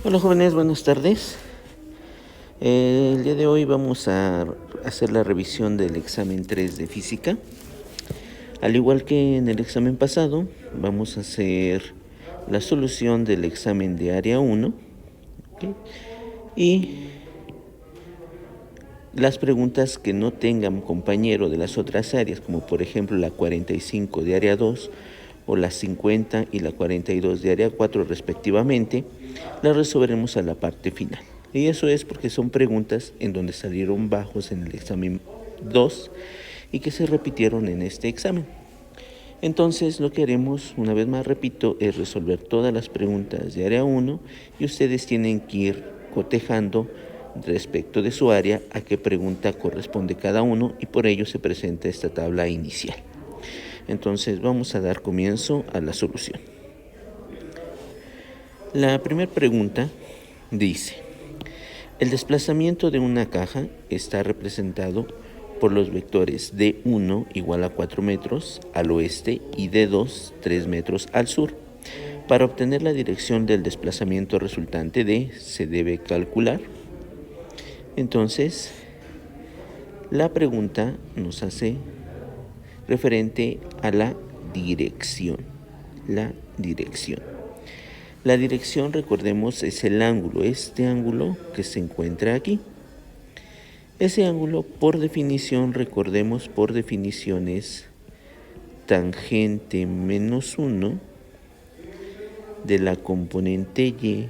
Hola jóvenes, buenas tardes. El día de hoy vamos a hacer la revisión del examen 3 de física. Al igual que en el examen pasado, vamos a hacer la solución del examen de área 1, ¿okay? Y las preguntas que no tengan compañero de las otras áreas, como por ejemplo la 45 de área 2 o la 50 y la 42 de área 4 respectivamente, las resolveremos a la parte final. Y eso es porque son preguntas en donde salieron bajos en el examen 2 y que se repitieron en este examen. Entonces lo que haremos, una vez más repito, es resolver todas las preguntas de área 1 y ustedes tienen que ir cotejando respecto de su área a qué pregunta corresponde cada uno y por ello se presenta esta tabla inicial. Entonces vamos a dar comienzo a la solución. La primera pregunta dice: el desplazamiento de una caja está representado por los vectores D1 igual a 4 metros al oeste y D2 3 metros al sur. Para obtener la dirección del desplazamiento resultante D se debe calcular. Entonces, la pregunta nos hace referente a la dirección. La dirección, recordemos, es el ángulo, este ángulo que se encuentra aquí. Ese ángulo, por definición, recordemos, por definición es tangente menos 1 de la componente Y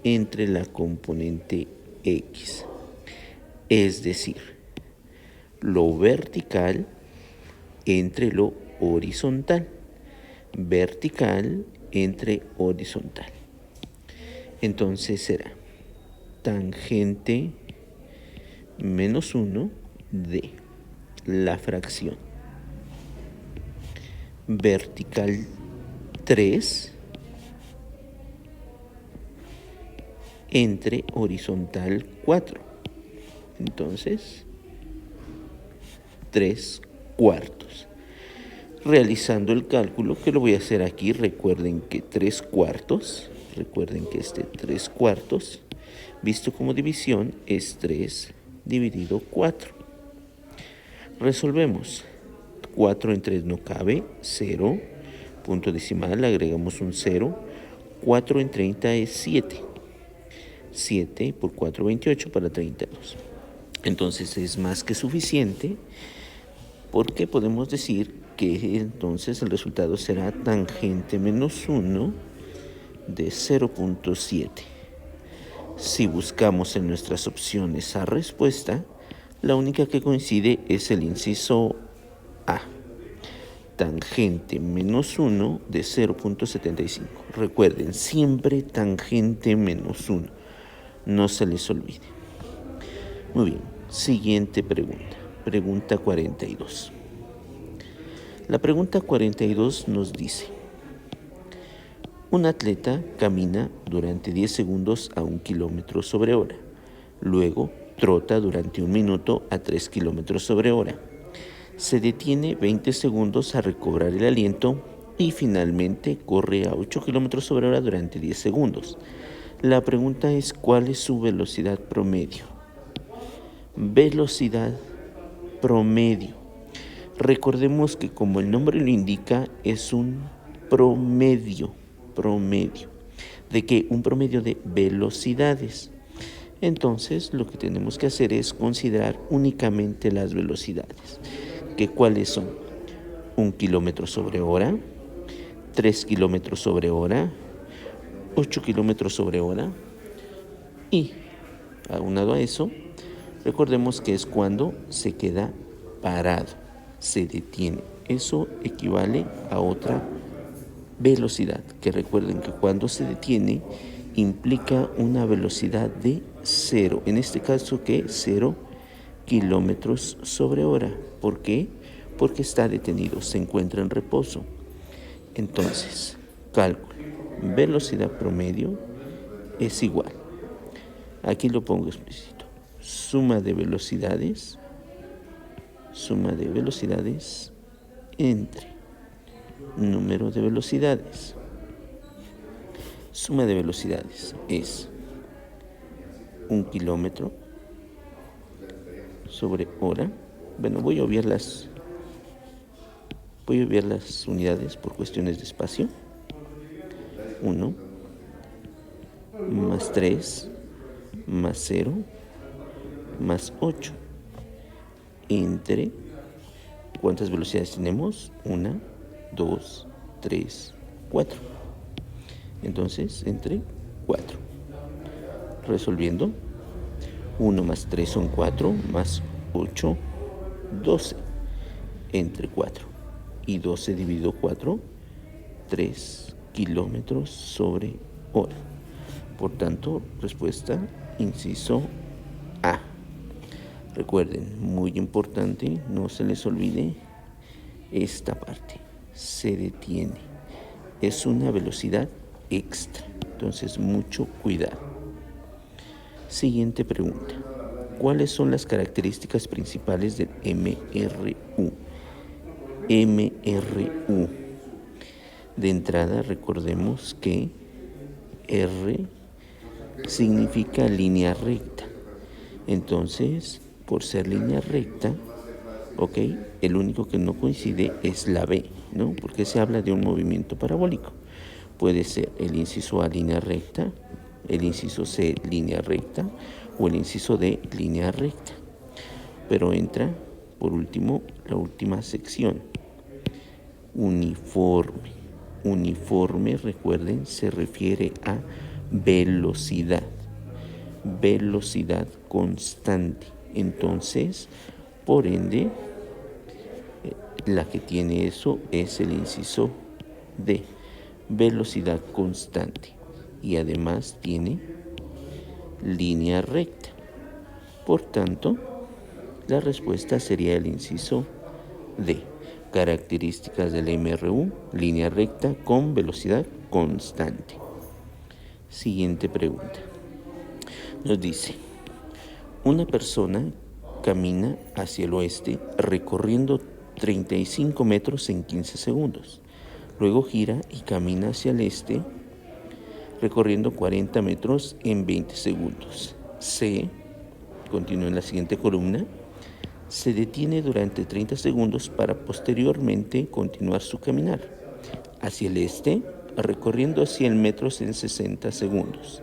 entre la componente X. Es decir, lo vertical entre lo horizontal. Vertical entre horizontal. Entonces será tangente menos 1 de la fracción vertical 3 entre horizontal 4. Entonces, 3/4. Realizando el cálculo, que lo voy a hacer aquí, recuerden que 3/4, recuerden que este 3/4, visto como división, es 3 dividido 4. Resolvemos. 4 en 3 no cabe, 0, punto decimal, agregamos un 0, 4 en 30 es 7. 7 por 4, 28 para 32. Entonces es más que suficiente porque podemos decir que entonces el resultado será tangente menos 1 de 0.7. Si buscamos en nuestras opciones a respuesta, la única que coincide es el inciso A, tangente menos 1 de 0.75. Recuerden, siempre tangente menos 1, no se les olvide. Muy bien, siguiente pregunta, pregunta 42. La pregunta 42 nos dice: un atleta camina durante 10 segundos a 1 kilómetro sobre hora. Luego trota durante 1 minuto a 3 kilómetros sobre hora. Se detiene 20 segundos a recobrar el aliento y finalmente corre a 8 kilómetros sobre hora durante 10 segundos. La pregunta es: ¿cuál es su velocidad promedio? Velocidad promedio. Recordemos que, como el nombre lo indica, es un promedio. ¿De qué? Un promedio de velocidades. Entonces, lo que tenemos que hacer es considerar únicamente las velocidades. ¿Que cuáles son? 1 kilómetro sobre hora, 3 kilómetros sobre hora, 8 kilómetros sobre hora. Y, aunado a eso, recordemos que es cuando se queda parado, se detiene. Eso equivale a otra velocidad, que recuerden que cuando se detiene implica una velocidad de 0. En este caso, ¿qué? 0 kilómetros sobre hora. ¿Por qué? Porque está detenido, se encuentra en reposo. Entonces, cálculo. Velocidad promedio es igual. Aquí lo pongo explícito. Suma de velocidades entre número de velocidades. Suma de velocidades es 1 kilómetro sobre hora. Bueno, voy a obviar las unidades por cuestiones de espacio. 1 más 3 más 0 más 8 entre, ¿cuántas velocidades tenemos? 1, 2, 3, 4. Entonces, entre 4. Resolviendo, 1 más 3 son 4, más 8, 12, entre 4. Y 12 dividido 4, 3 kilómetros sobre hora. Por tanto, respuesta, inciso A. Recuerden, muy importante, no se les olvide esta parte. Se detiene. Es una velocidad extra. Entonces, mucho cuidado. Siguiente pregunta. ¿Cuáles son las características principales del MRU? MRU. De entrada, recordemos que R significa línea recta. Entonces, por ser línea recta, ¿ok? El único que no coincide es la B, ¿no? Porque se habla de un movimiento parabólico. Puede ser el inciso A línea recta, el inciso C línea recta o el inciso D línea recta. Pero entra, por último, la última sección. Uniforme. Uniforme, recuerden, se refiere a velocidad. Velocidad constante. Entonces, por ende, la que tiene eso es el inciso D, velocidad constante. Y además tiene línea recta. Por tanto, la respuesta sería el inciso D. Características del MRU, línea recta con velocidad constante. Siguiente pregunta. Nos dice, una persona camina hacia el oeste recorriendo 35 metros en 15 segundos. Luego gira y camina hacia el este recorriendo 40 metros en 20 segundos. C, continúa en la siguiente columna, se detiene durante 30 segundos para posteriormente continuar su caminar hacia el este, recorriendo 100 metros en 60 segundos.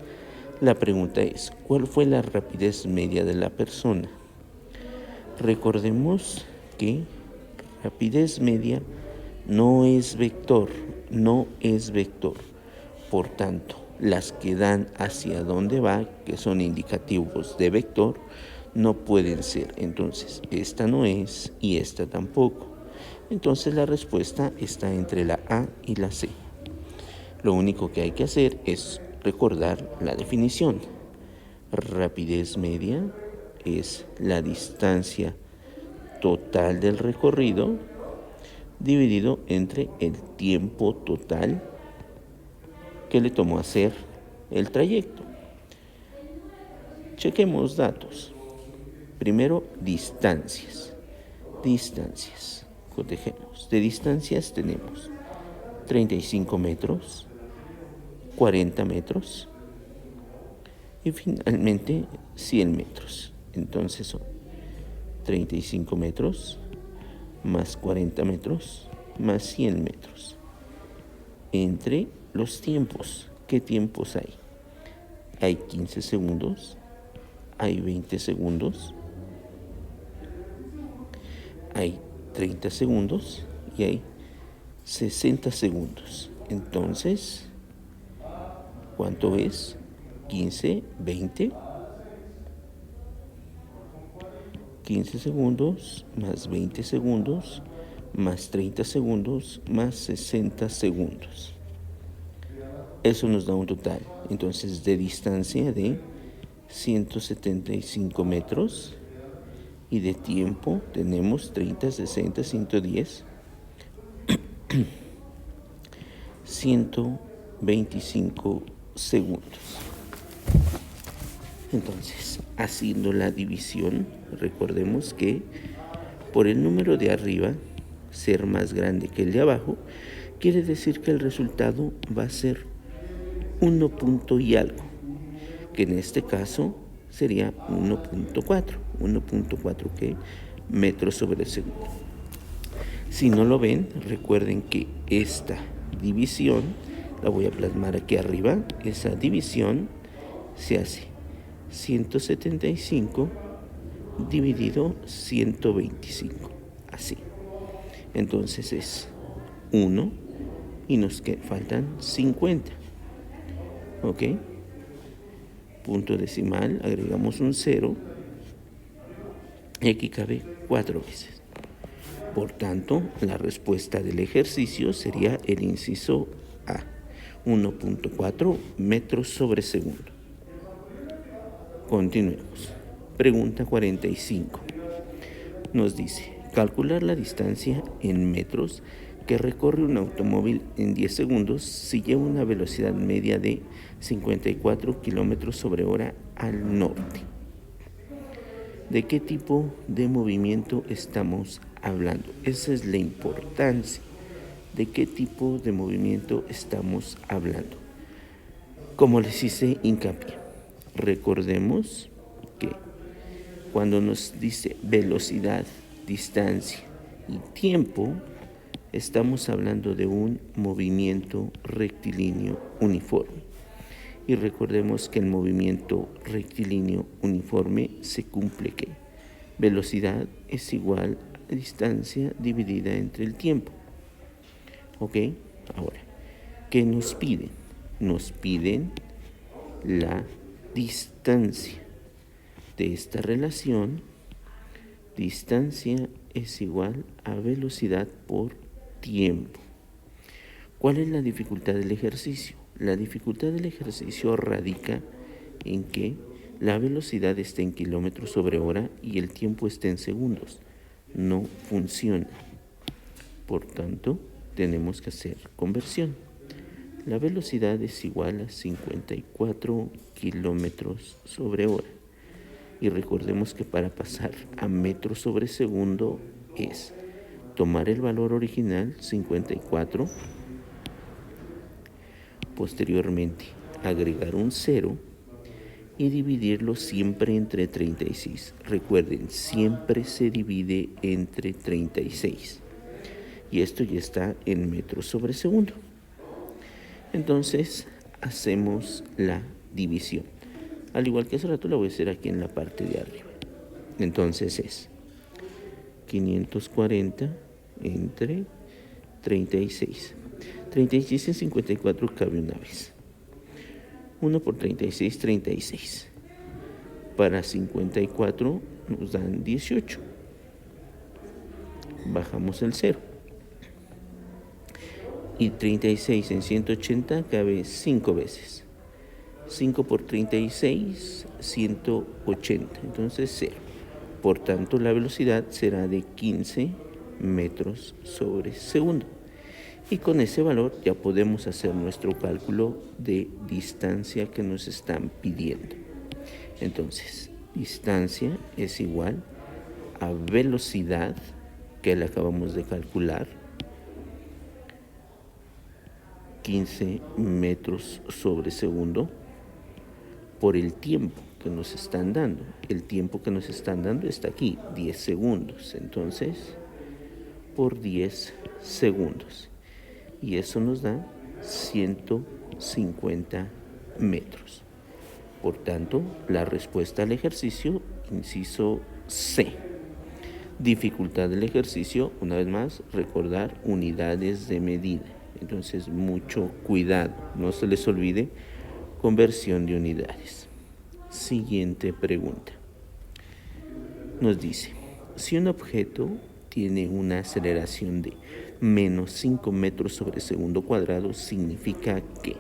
La pregunta es, ¿cuál fue la rapidez media de la persona? Recordemos que rapidez media no es vector. Por tanto, las que dan hacia dónde va, que son indicativos de vector, no pueden ser. Entonces, esta no es y esta tampoco. Entonces, la respuesta está entre la A y la C. Lo único que hay que hacer es recordar la definición. Rapidez media es la distancia total del recorrido dividido entre el tiempo total que le tomó hacer el trayecto. Chequemos datos. Primero, distancias. Cotejemos. De distancias tenemos 35 metros, 40 metros y finalmente 100 metros. Entonces son 35 metros más 40 metros más 100 metros. Entre los tiempos, ¿qué tiempos hay? Hay 15 segundos, hay 20 segundos, hay 30 segundos y hay 60 segundos. Entonces, ¿cuánto es? 15, 20, 15 segundos más 20 segundos más 30 segundos más 60 segundos. Eso nos da un total, entonces, de distancia de 175 metros y de tiempo tenemos 30, 60, 110, 125 segundos. Entonces, haciendo la división, recordemos que por el número de arriba ser más grande que el de abajo, quiere decir que el resultado va a ser 1 punto y algo, que en este caso sería 1.4. 1.4 ¿qué? Metros sobre segundo. Si no lo ven, recuerden que esta división la voy a plasmar aquí arriba. Esa división se hace 175 dividido 125, así. Entonces es 1 y nos faltan 50. ¿Ok? Punto decimal, agregamos un 0 y aquí cabe 4 veces. Por tanto, la respuesta del ejercicio sería el inciso A, 1.4 metros sobre segundo. Continuemos. Pregunta 45. Nos dice, calcular la distancia en metros que recorre un automóvil en 10 segundos si lleva una velocidad media de 54 kilómetros sobre hora al norte. ¿De qué tipo de movimiento estamos hablando? Esa es la importancia. ¿De qué tipo de movimiento estamos hablando? Como les hice hincapié, recordemos que cuando nos dice velocidad, distancia y tiempo, estamos hablando de un movimiento rectilíneo uniforme. Y recordemos que el movimiento rectilíneo uniforme se cumple que velocidad es igual a distancia dividida entre el tiempo. ¿Ok? Ahora, ¿qué nos piden? Nos piden la distancia de esta relación. Distancia es igual a velocidad por tiempo. ¿Cuál es la dificultad del ejercicio? La dificultad del ejercicio radica en que la velocidad está en kilómetros sobre hora y el tiempo está en segundos. No funciona. Por tanto, tenemos que hacer conversión. La velocidad es igual a 54 kilómetros sobre hora. Y recordemos que para pasar a metros sobre segundo es tomar el valor original, 54, posteriormente agregar un 0 y dividirlo siempre entre 36. Recuerden, siempre se divide entre 36. Y esto ya está en metros sobre segundo. Entonces, hacemos la división. Al igual que hace rato, la voy a hacer aquí en la parte de arriba. Entonces es 540 entre 36. 36 en 54 cabe una vez. 1 por 36, 36. Para 54 nos dan 18. Bajamos el 0. Y 36 en 180 cabe 5 veces. 5 por 36, 180. Entonces 0. Por tanto, la velocidad será de 15 metros sobre segundo. Y con ese valor ya podemos hacer nuestro cálculo de distancia que nos están pidiendo. Entonces, distancia es igual a velocidad, que la acabamos de calcular, 15 metros sobre segundo, por el tiempo que nos están dando. El tiempo que nos están dando está aquí, 10 segundos. Entonces, por 10 segundos. Y eso nos da 150 metros. Por tanto, la respuesta al ejercicio, inciso C. Dificultad del ejercicio, una vez más, recordar unidades de medida. Entonces, mucho cuidado, no se les olvide conversión de unidades. Siguiente pregunta. Nos dice, si un objeto tiene una aceleración de menos 5 metros sobre segundo cuadrado, significa que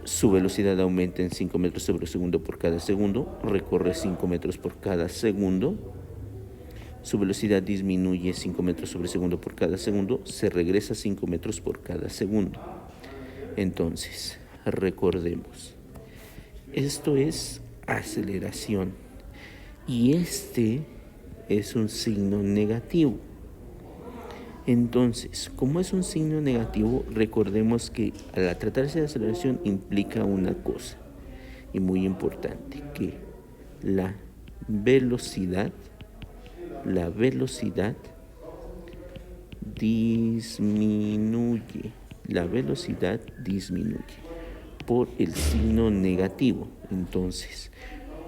su velocidad aumenta en 5 metros sobre segundo por cada segundo, recorre 5 metros por cada segundo, su velocidad disminuye 5 metros sobre segundo por cada segundo, se regresa 5 metros por cada segundo. Entonces, recordemos, esto es aceleración y este es un signo negativo. Entonces, como es un signo negativo, recordemos que al tratarse de aceleración implica una cosa, Y muy importante, que la velocidad disminuye. La velocidad disminuye por el signo negativo. Entonces,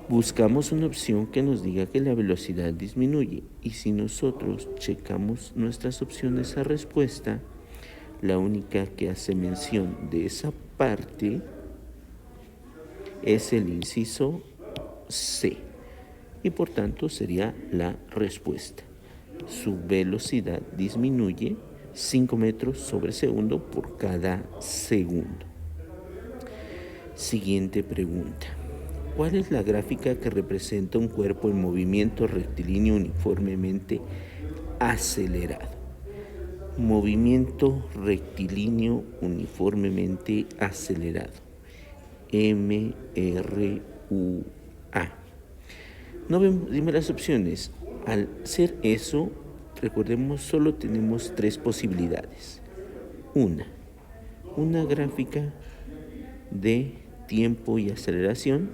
buscamos una opción que nos diga que la velocidad disminuye. Y si nosotros checamos nuestras opciones a respuesta, la única que hace mención de esa parte es el inciso C. Y por tanto sería la respuesta. Su velocidad disminuye 5 metros sobre segundo por cada segundo. Siguiente pregunta. ¿Cuál es la gráfica que representa un cuerpo en movimiento rectilíneo uniformemente acelerado? Movimiento rectilíneo uniformemente acelerado. MRUA. No vemos, dime las opciones. Al ser eso, recordemos, solo tenemos 3 posibilidades. Una gráfica de tiempo y aceleración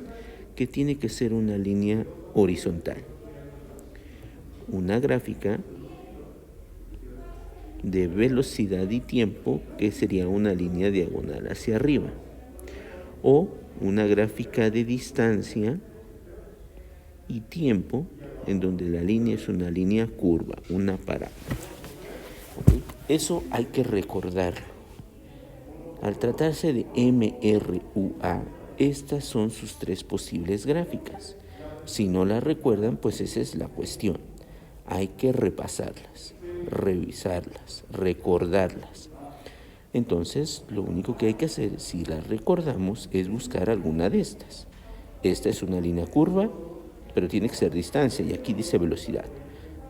que tiene que ser una línea horizontal. Una gráfica de velocidad y tiempo que sería una línea diagonal hacia arriba. O una gráfica de distancia y tiempo en donde la línea es una línea curva, una parábola. ¿Okay? Eso hay que recordarlo. Al tratarse de MRUA, estas son sus 3 posibles gráficas. Si no las recuerdan, pues esa es la cuestión. Hay que repasarlas, revisarlas, recordarlas. Entonces, lo único que hay que hacer, si las recordamos, es buscar alguna de estas. Esta es una línea curva, pero tiene que ser distancia, y aquí dice velocidad.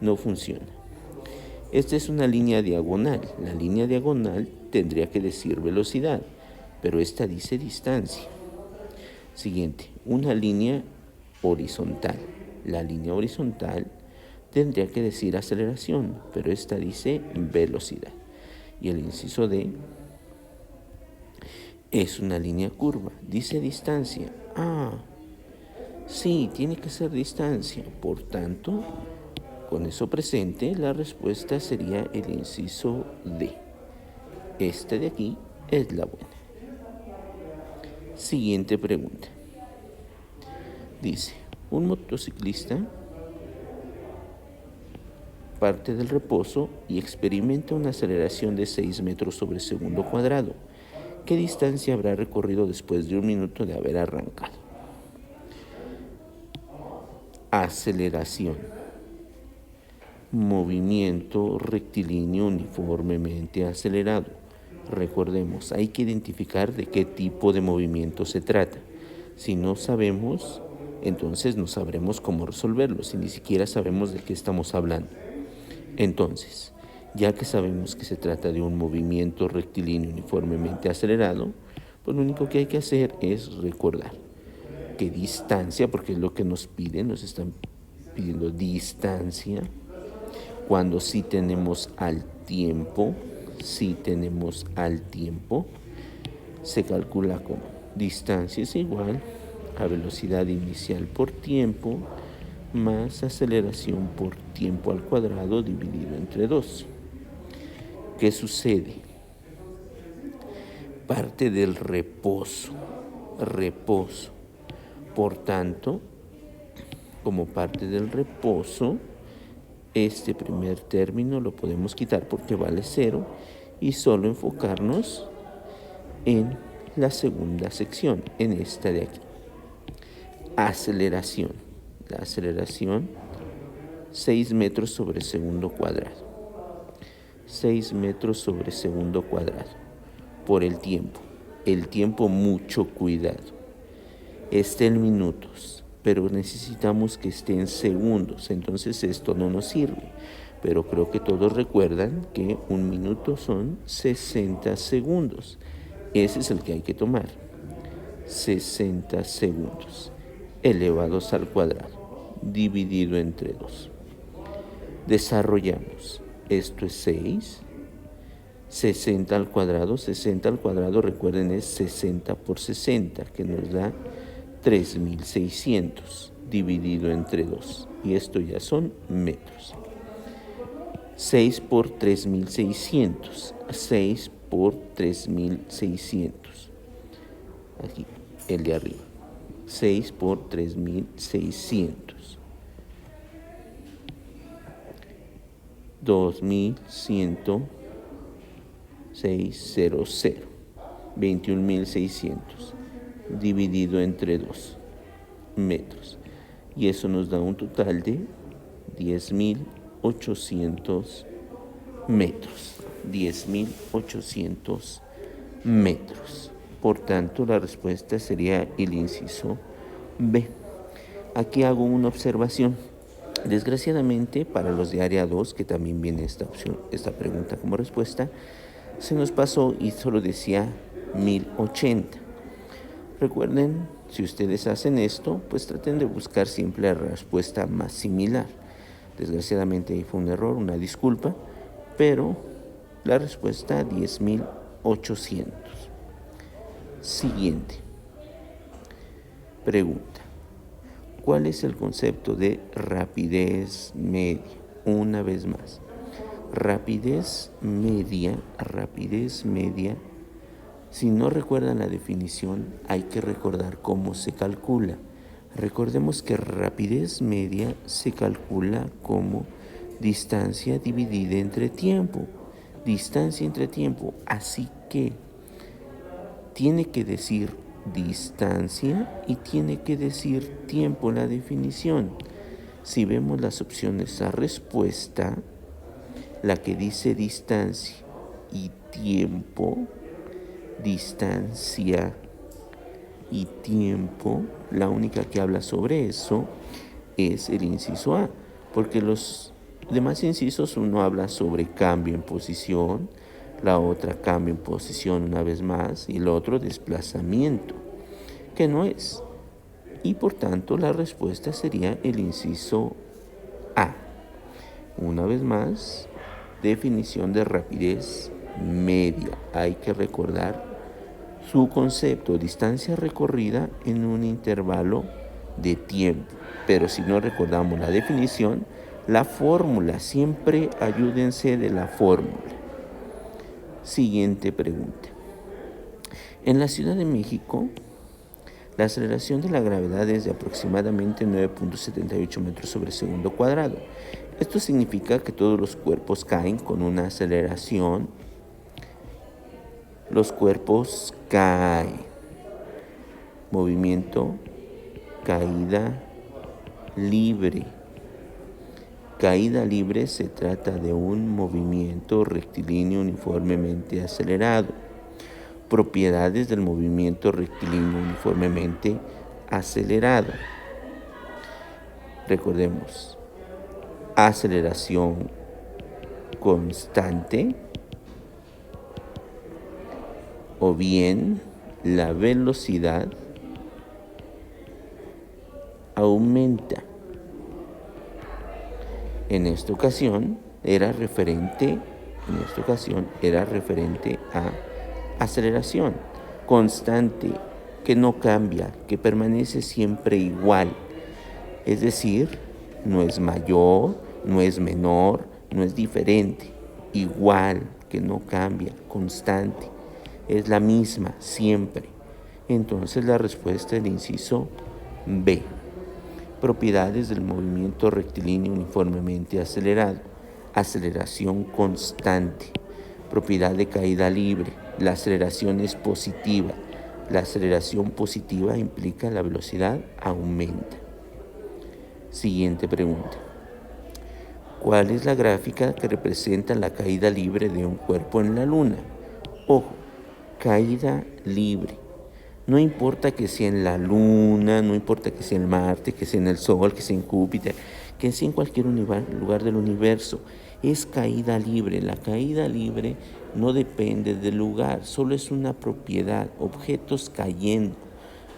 No funciona. Esta es una línea diagonal. La línea diagonal tendría que decir velocidad, pero esta dice distancia. Siguiente, una línea horizontal. La línea horizontal tendría que decir aceleración, pero esta dice velocidad. Y el inciso D es una línea curva, dice distancia. Sí, tiene que ser distancia. Por tanto, con eso presente, la respuesta sería el inciso D. Esta de aquí es la buena. Siguiente pregunta. Dice, un motociclista parte del reposo y experimenta una aceleración de 6 metros sobre segundo cuadrado. ¿Qué distancia habrá recorrido después de 1 minuto de haber arrancado? Aceleración. Movimiento rectilíneo uniformemente acelerado. Recordemos, hay que identificar de qué tipo de movimiento se trata. Si no sabemos, entonces no sabremos cómo resolverlo, si ni siquiera sabemos de qué estamos hablando. Entonces, ya que sabemos que se trata de un movimiento rectilíneo uniformemente acelerado, pues lo único que hay que hacer es recordar qué distancia, porque es lo que nos piden, nos están pidiendo distancia. Cuando sí tenemos al tiempo, se calcula como distancia es igual a velocidad inicial por tiempo más aceleración por tiempo al cuadrado dividido entre 2. ¿Qué sucede? Parte del reposo. Por tanto, como parte del reposo, este primer término lo podemos quitar porque vale 0 y solo enfocarnos en la segunda sección, en esta de aquí. Aceleración. La aceleración, 6 metros sobre segundo cuadrado. 6 metros sobre segundo cuadrado. Por el tiempo. El tiempo, mucho cuidado. Está en minutos, pero necesitamos que esté en segundos. Entonces esto no nos sirve. Pero creo que todos recuerdan que 1 minuto son 60 segundos. Ese es el que hay que tomar. 60 segundos elevados al cuadrado, dividido entre 2. Desarrollamos. Esto es 6. 60 al cuadrado, recuerden, es 60 por 60, que nos da 3.600 dividido entre 2. Y esto ya son metros. 6 por 3.600. 6 por 3.600. Aquí, el de arriba. 6 por 3.600. 2.106,00. 21.600 dividido entre 2 metros. Y eso nos da un total de 10.800 metros. 10.800 metros. Por tanto, la respuesta sería el inciso B. Aquí hago una observación. Desgraciadamente, para los de área 2, que también viene esta pregunta como respuesta, se nos pasó y solo decía 1080. Recuerden, si ustedes hacen esto, pues traten de buscar siempre la respuesta más similar. Desgraciadamente ahí fue un error, una disculpa, pero la respuesta 10.800. Siguiente pregunta. ¿Cuál es el concepto de rapidez media? Una vez más. Rapidez media. Si no recuerdan la definición, hay que recordar cómo se calcula. Recordemos que rapidez media se calcula como distancia dividida entre tiempo. Distancia entre tiempo. Así que tiene que decir distancia y tiene que decir tiempo la definición. Si vemos las opciones a respuesta, la que dice distancia y tiempo, distancia y tiempo, la única que habla sobre eso es el inciso A, porque los demás incisos uno habla sobre cambio en posición, la otra cambio en posición una vez más y el otro desplazamiento, que no es. Y por tanto la respuesta sería el inciso A. Una vez más, definición de rapidez media. Hay que recordar su concepto, distancia recorrida en un intervalo de tiempo. Pero si no recordamos la definición, la fórmula, siempre ayúdense de la fórmula. Siguiente pregunta. En la Ciudad de México, la aceleración de la gravedad es de aproximadamente 9.78 metros sobre segundo cuadrado. Esto significa que todos los cuerpos caen con una aceleración. Los cuerpos caen. Movimiento, caída libre. Caída libre se trata de un movimiento rectilíneo uniformemente acelerado. Propiedades del movimiento rectilíneo uniformemente acelerado. Recordemos, aceleración constante o bien la velocidad aumenta. En esta ocasión era referente a aceleración constante, que no cambia, que permanece siempre igual. Es decir, no es mayor, no es menor, no es diferente. Igual, que no cambia, constante. Es la misma siempre. Entonces la respuesta del inciso B. Propiedades del movimiento rectilíneo uniformemente acelerado. Aceleración constante. Propiedad de caída libre. La aceleración es positiva. La aceleración positiva implica la velocidad aumenta. Siguiente pregunta. ¿Cuál es la gráfica que representa la caída libre de un cuerpo en la Luna? Ojo, caída libre. No importa que sea en la Luna, no importa que sea en Marte, que sea en el Sol, que sea en Júpiter, que sea en cualquier lugar del universo. Es caída libre. La caída libre no depende del lugar, solo es una propiedad. Objetos cayendo.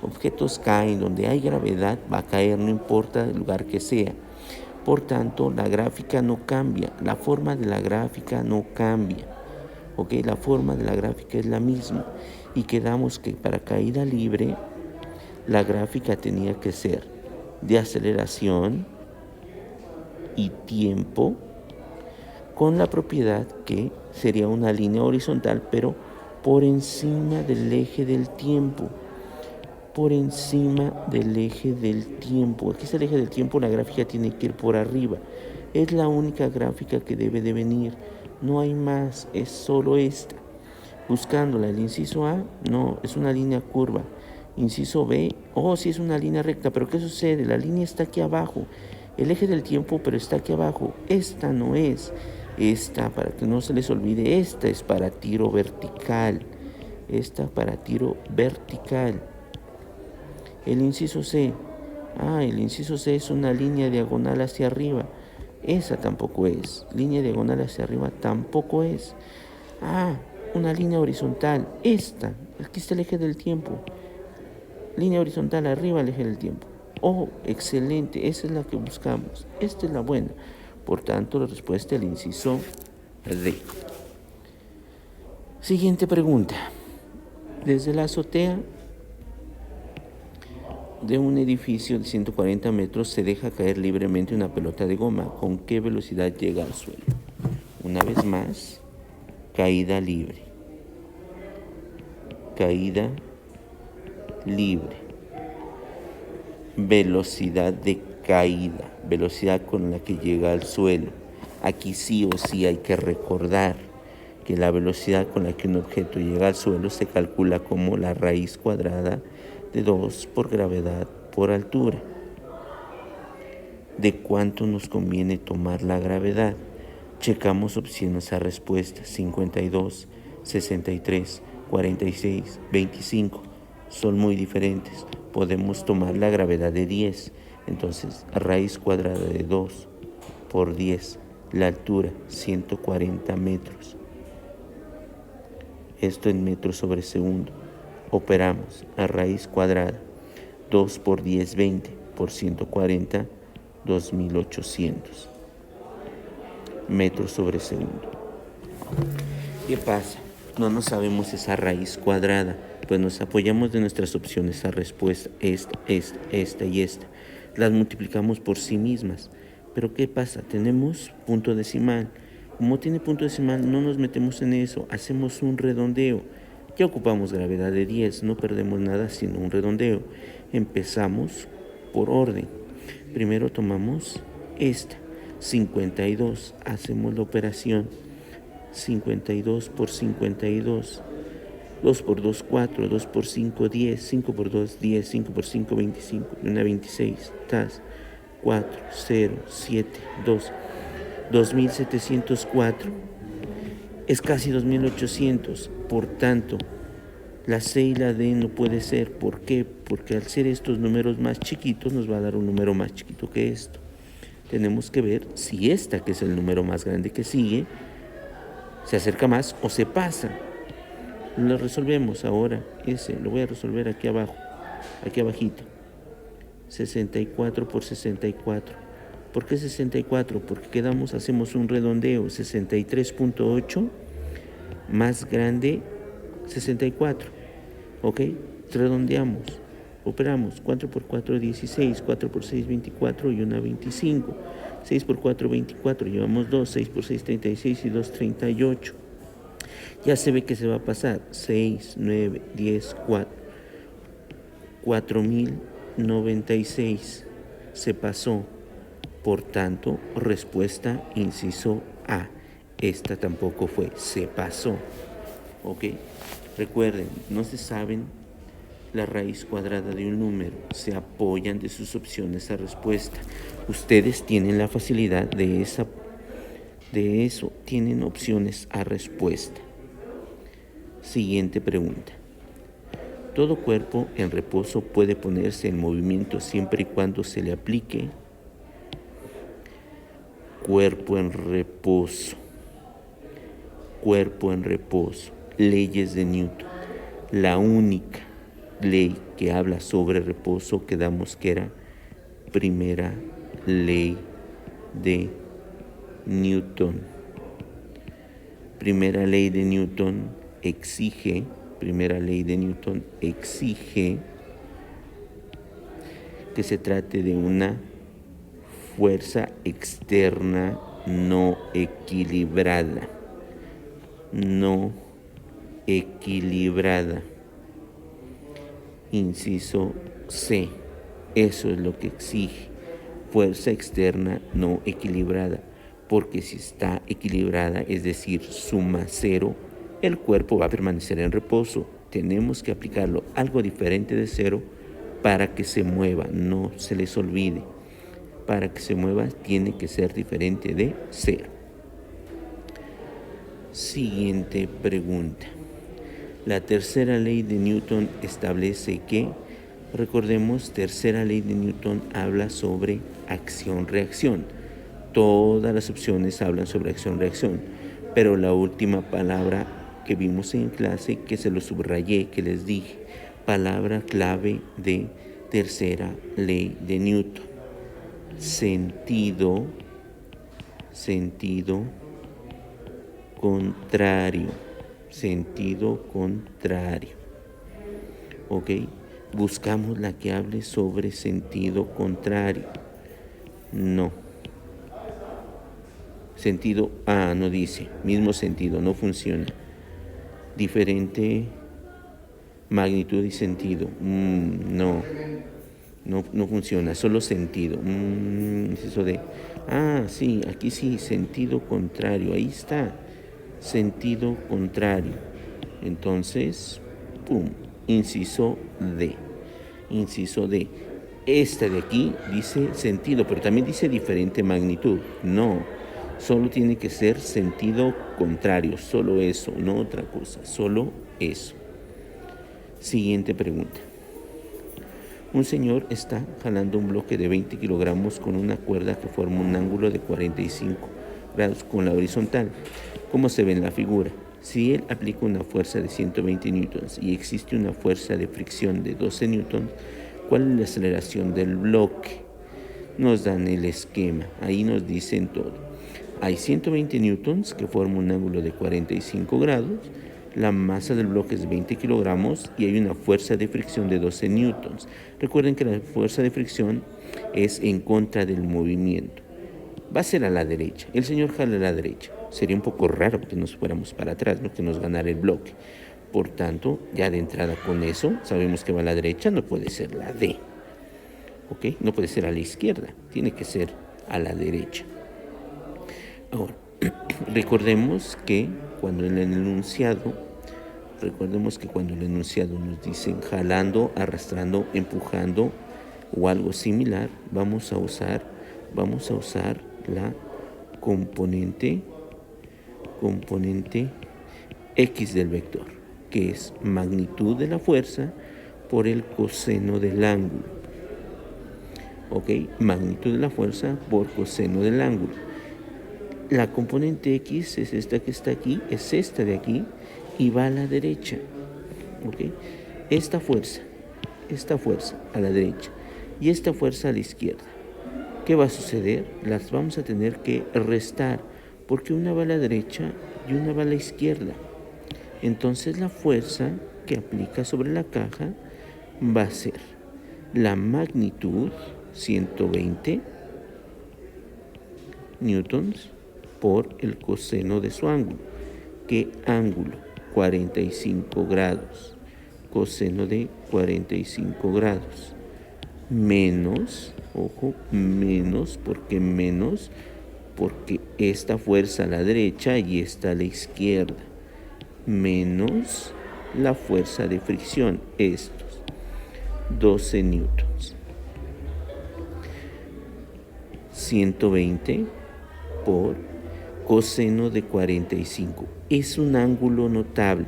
Objetos caen, donde hay gravedad va a caer, no importa el lugar que sea. Por tanto, la gráfica no cambia, la forma de la gráfica no cambia. ¿Ok? La forma de la gráfica es la misma. Y quedamos que para caída libre, la gráfica tenía que ser de aceleración y tiempo, con la propiedad que sería una línea horizontal, pero por encima del eje del tiempo. Por encima del eje del tiempo. Aquí está el eje del tiempo, la gráfica tiene que ir por arriba. Es la única gráfica que debe de venir. No hay más, es solo esta. Buscándola, el inciso A, no, es una línea curva. Inciso B, sí es una línea recta, pero ¿qué sucede? La línea está aquí abajo. El eje del tiempo, pero está aquí abajo. Esta no es. Esta, para que no se les olvide, esta es para tiro vertical. Esta para tiro vertical. El inciso C. El inciso C es una línea diagonal hacia arriba. Esa tampoco es. Línea diagonal hacia arriba tampoco es. Una línea horizontal. Esta. Aquí está el eje del tiempo. Línea horizontal arriba, el eje del tiempo. Excelente. Esa es la que buscamos. Esta es la buena. Por tanto, la respuesta del inciso D. Siguiente pregunta. Desde la azotea de un edificio de 140 metros se deja caer libremente una pelota de goma. ¿Con qué velocidad llega al suelo? Una vez más, caída libre. Caída libre. Velocidad de caída. Velocidad con la que llega al suelo. Aquí sí o sí hay que recordar que la velocidad con la que un objeto llega al suelo se calcula como la raíz cuadrada de 2 por gravedad por altura. ¿De cuánto nos conviene tomar la gravedad? Checamos opciones a respuesta: 52, 63, 46, 25. Son muy diferentes. Podemos tomar la gravedad de 10. Entonces, raíz cuadrada de 2 por 10. La altura, 140 metros. Esto en metros sobre segundo. Operamos a raíz cuadrada. 2 por 10, 20 por 140, 2800 metros sobre segundo. ¿Qué pasa? No nos sabemos esa raíz cuadrada, pues nos apoyamos de nuestras opciones a respuesta, esta y esta. Las multiplicamos por sí mismas. Pero ¿qué pasa? Tenemos punto decimal. Como tiene punto decimal, no nos metemos en eso, hacemos un redondeo. Ya ocupamos gravedad de 10, no perdemos nada sino un redondeo. Empezamos por orden. Primero tomamos esta, 52, hacemos la operación. 52 por 52, 2 por 2, 4, 2 por 5, 10, 5 por 2, 10, 5 por 5, 25, y una 26, 4, 0, 7, 2, 2704, es casi 2800, por tanto, la C y la D no puede ser. ¿Por qué? Porque al ser estos números más chiquitos nos va a dar un número más chiquito que esto. Tenemos que ver si esta, que es el número más grande que sigue, se acerca más o se pasa. Lo resolvemos ahora. Lo voy a resolver aquí abajo, aquí abajito. 64 por 64. ¿Por qué 64? Porque hacemos un redondeo. 63.8 más grande 64. ¿Ok? Redondeamos. Operamos. 4 por 4, 16. 4 por 6, 24 y una 25. 6 por 4, 24. Llevamos 2. 6 por 6, 36 y 2, 38. Ya se ve que se va a pasar. 6, 9, 10, 4. 4096. Se pasó. Por tanto, respuesta inciso A. Esta tampoco fue. Se pasó. ¿Ok? Recuerden, no se saben la raíz cuadrada de un número, se apoyan de sus opciones a respuesta. Ustedes tienen la facilidad de eso, tienen opciones a respuesta. Siguiente pregunta. Todo cuerpo en reposo puede ponerse en movimiento siempre y cuando se le aplique. Cuerpo en reposo. Cuerpo en reposo. Leyes de Newton. La única ley que habla sobre reposo quedamos que era primera ley de Newton. Primera ley de Newton exige que se trate de una fuerza externa no equilibrada. No equilibrada. Inciso C. Eso es lo que exige. Fuerza externa no equilibrada. Porque si está equilibrada, es decir, suma cero, el cuerpo va a permanecer en reposo. Tenemos que aplicarlo algo diferente de cero para que se mueva. No se les olvide. Para que se mueva tiene que ser diferente de cero. Siguiente pregunta. La tercera ley de Newton establece que, recordemos, tercera ley de Newton habla sobre acción-reacción. Todas las opciones hablan sobre acción-reacción, pero la última palabra que vimos en clase, que se lo subrayé, que les dije, palabra clave de tercera ley de Newton. Sentido contrario. Sentido contrario. ¿Ok? Buscamos la que hable sobre sentido contrario. No. Sentido, no dice. Mismo sentido, no funciona. Diferente magnitud y sentido. No funciona, solo sentido. Es eso de, sí, aquí sí, sentido contrario, ahí está, sentido contrario. Entonces, inciso D. Esta de aquí dice sentido, pero también dice diferente magnitud. No, solo tiene que ser sentido contrario, solo eso, no otra cosa, solo eso. Siguiente pregunta. Un señor está jalando un bloque de 20 kilogramos con una cuerda que forma un ángulo de 45 grados con la horizontal, como se ve en la figura. Si él aplica una fuerza de 120 newtons y existe una fuerza de fricción de 12 newtons, ¿cuál es la aceleración del bloque? Nos dan el esquema, ahí nos dicen todo. Hay 120 newtons que forman un ángulo de 45 grados, la masa del bloque es 20 kilogramos y hay una fuerza de fricción de 12 newtons. Recuerden que la fuerza de fricción es en contra del movimiento. Va a ser a la derecha. El señor jala a la derecha. Sería un poco raro que nos fuéramos para atrás, ¿no? Que nos ganara el bloque. Por tanto, ya de entrada con eso, sabemos que va a la derecha, no puede ser la D. ¿Ok? No puede ser a la izquierda, tiene que ser a la derecha. Ahora, recordemos que cuando el enunciado nos dicen jalando, arrastrando, empujando o algo similar, vamos a usar la componente X del vector, que es magnitud de la fuerza por el coseno del ángulo. ¿Ok? Magnitud de la fuerza por coseno del ángulo. La componente X es esta que está aquí, es esta de aquí, y va a la derecha. ¿Ok? Esta fuerza a la derecha y esta fuerza a la izquierda. ¿Qué va a suceder? Las vamos a tener que restar, porque una va a la derecha y una va a la izquierda. Entonces la fuerza que aplica sobre la caja va a ser la magnitud, 120 newtons, por el coseno de su ángulo. ¿Qué ángulo? 45 grados. Coseno de 45 grados. Menos, ojo, menos, porque esta fuerza a la derecha y esta a la izquierda. Menos la fuerza de fricción, estos, 12 newtons. 120 por coseno de 45. Es un ángulo notable.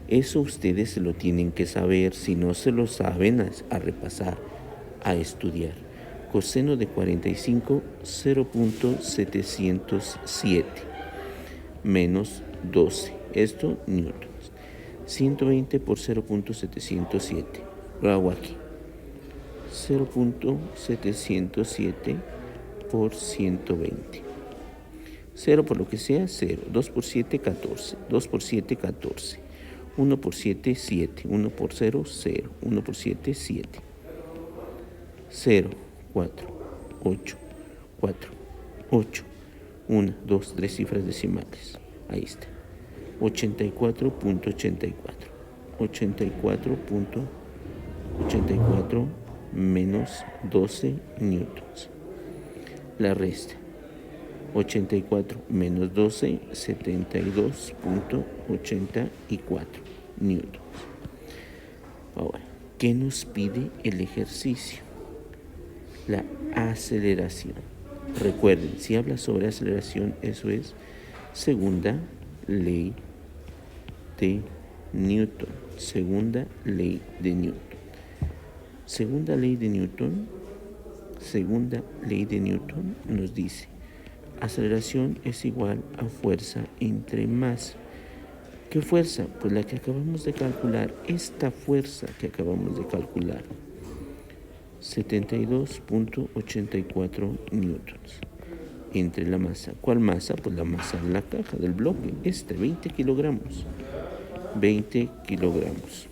Eso ustedes se lo tienen que saber. Si no se lo saben, a repasar, a estudiar. Coseno de 45, 0.707 menos 12. Esto newtons. 120 por 0.707. Lo hago aquí. 0.707 por 120. 0 por lo que sea, 0. 2 por 7, 14. 2 por 7, 14. 1 por 7, 7. 1 por 0, 0. 1 por 7, 7. 0, 4, 8, 4, 8, 1, 2, 3 cifras decimales. Ahí está. 84.84. 84.84 menos 12 newtons. La resta. 84 menos 12, 72.84 newtons. Ahora, ¿qué nos pide el ejercicio? La aceleración. Recuerden, si habla sobre aceleración, eso es segunda ley de Newton. Segunda ley de Newton. Segunda ley de Newton nos dice: aceleración es igual a fuerza entre masa. ¿Qué fuerza? Pues la que acabamos de calcular. Esta fuerza que acabamos de calcular. 72.84 newtons. Entre la masa. ¿Cuál masa? Pues la masa de la caja, del bloque. 20 kilogramos. 20 kilogramos.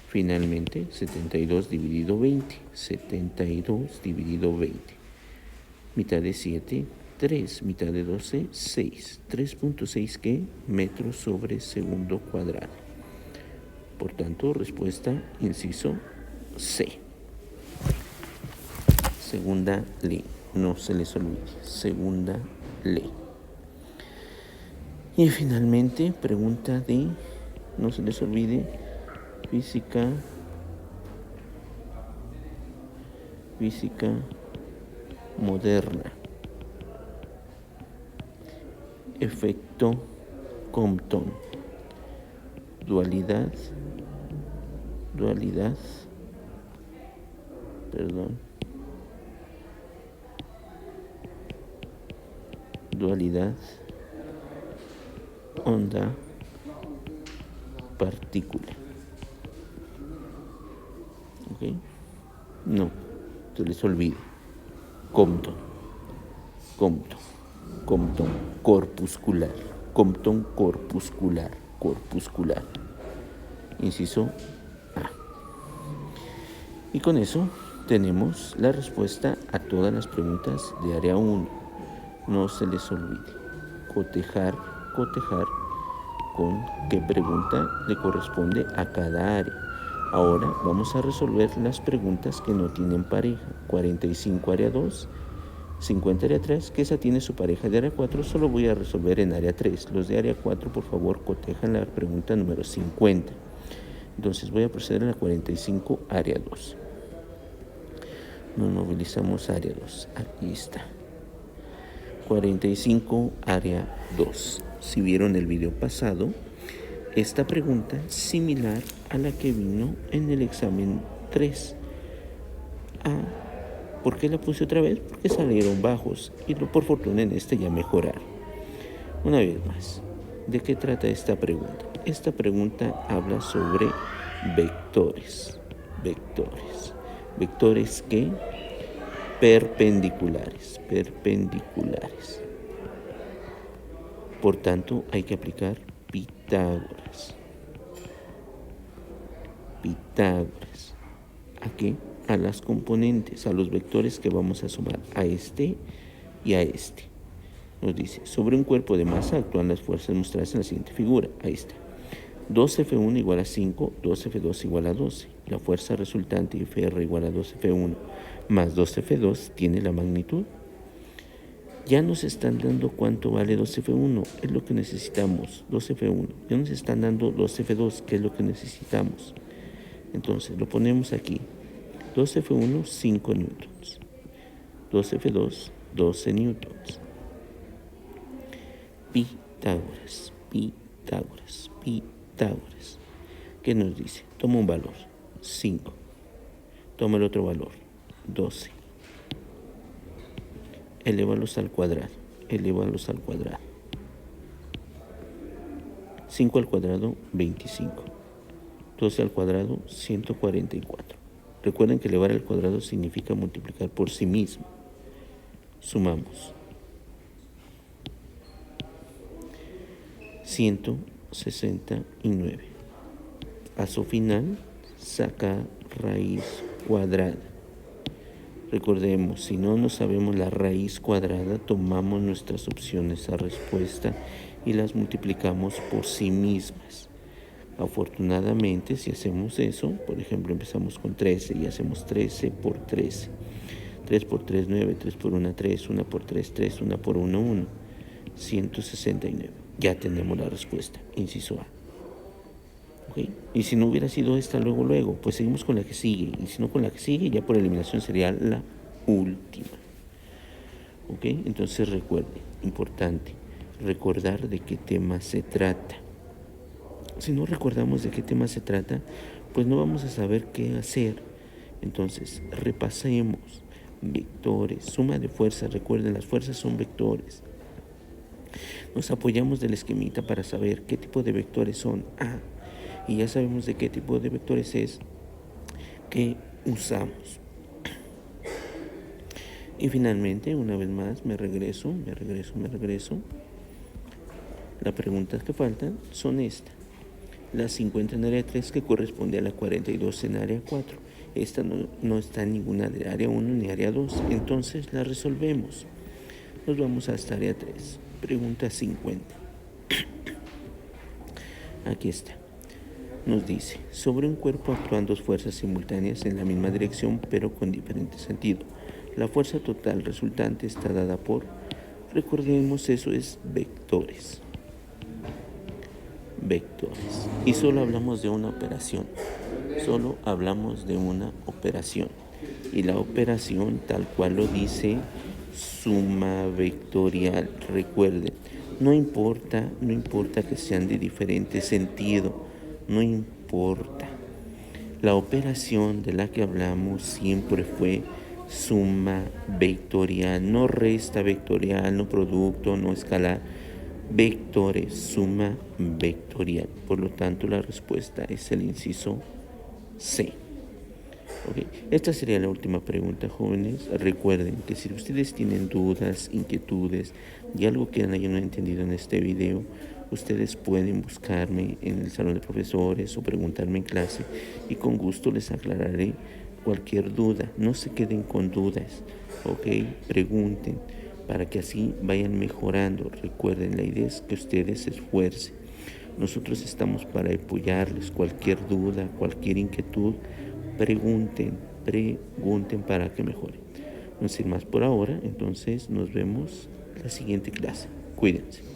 Finalmente, 72 dividido 20. 72 dividido 20. Mitad de 7, 3. Mitad de 12, 6. 3.6, ¿qué? Metros sobre segundo cuadrado. Por tanto, respuesta, inciso C. Segunda ley. No se les olvide. Segunda ley. Y finalmente, pregunta de, no se les olvide, física moderna. Efecto Compton. Dualidad, onda, partícula. ¿Ok? No, se les olvide. Compton, corpuscular. Compton corpuscular. Inciso A. Y con eso tenemos la respuesta a todas las preguntas de área 1. No se les olvide cotejar con qué pregunta le corresponde a cada área. Ahora vamos a resolver las preguntas que no tienen pareja. 45 área 2, 50 área 3, que esa tiene su pareja de área 4, solo voy a resolver en área 3. Los de área 4, por favor, cotejan la pregunta número 50. Entonces voy a proceder a la 45 área 2. Nos movilizamos área 2. Aquí está. 45 área 2. Si vieron el video pasado, esta pregunta es similar a la que vino en el examen 3. ¿Por qué la puse otra vez? Porque salieron bajos y por fortuna en este ya mejoraron. Una vez más, ¿de qué trata esta pregunta? Esta pregunta habla sobre vectores. Vectores que perpendiculares. Por tanto, hay que aplicar Pitágoras. ¿A qué? A las componentes, a los vectores que vamos a sumar a este y a este. Nos dice, sobre un cuerpo de masa actúan las fuerzas mostradas en la siguiente figura. Ahí está. 2F1 igual a 5, 2F2 igual a 12. La fuerza resultante Fr igual a 2F1 más 2F2 tiene la magnitud. Ya nos están dando cuánto vale 2F1, es lo que necesitamos, 2F1. Ya nos están dando 2F2, que es lo que necesitamos. Entonces lo ponemos aquí. 2F1, 5 newtons. 2F2, 12 newtons. Pitágoras. ¿Qué nos dice? Toma un valor, 5. Toma el otro valor, 12. Elévalos al cuadrado. 5 al cuadrado, 25. 12 al cuadrado, 144. Recuerden que elevar al cuadrado significa multiplicar por sí mismo. Sumamos. 169. Paso final, saca raíz cuadrada. Recordemos, si no sabemos la raíz cuadrada, tomamos nuestras opciones a respuesta y las multiplicamos por sí mismas. Afortunadamente, si hacemos eso, por ejemplo, empezamos con 13 y hacemos 13 por 13. 3 por 3, 9, 3 por 1, 3, 1 por 3, 3, 1 por 1, 1. 169. Ya tenemos la respuesta, inciso A. ¿Okay? Y si no hubiera sido esta luego, pues seguimos con la que sigue. Y si no con la que sigue, ya por eliminación sería la última. ¿Ok? Entonces recuerde, importante, recordar de qué tema se trata. Si no recordamos de qué tema se trata, pues no vamos a saber qué hacer. Entonces, repasemos. Vectores, suma de fuerzas. Recuerden, las fuerzas son vectores. Nos apoyamos del esquemita para saber qué tipo de vectores son. Y ya sabemos de qué tipo de vectores es que usamos. Y finalmente, una vez más, me regreso. Las preguntas que faltan son estas. La 50 en área 3 que corresponde a la 42 en área 4. Esta no está en ninguna de área 1 ni área 2. Entonces la resolvemos. Nos vamos hasta área 3. Pregunta 50. Aquí está. Nos dice, sobre un cuerpo actúan dos fuerzas simultáneas en la misma dirección pero con diferente sentido. La fuerza total resultante está dada por, recordemos, eso es vectores. Y solo hablamos de una operación. Y la operación, tal cual lo dice, suma vectorial. Recuerden, no importa que sean de diferente sentido, no importa. La operación de la que hablamos siempre fue suma vectorial, no resta vectorial, no producto, no escalar. Vectores, suma vectorial. Por lo tanto, la respuesta es el inciso C. Okay. Esta sería la última pregunta, jóvenes. Recuerden que si ustedes tienen dudas, inquietudes y algo que no hayan entendido en este video, ustedes pueden buscarme en el salón de profesores o preguntarme en clase y con gusto les aclararé cualquier duda. No se queden con dudas, ¿ok? Pregunten para que así vayan mejorando. Recuerden, la idea es que ustedes se esfuercen. Nosotros estamos para apoyarles. Cualquier duda, cualquier inquietud, pregunten para que mejoren. No sin más por ahora, entonces nos vemos en la siguiente clase. Cuídense.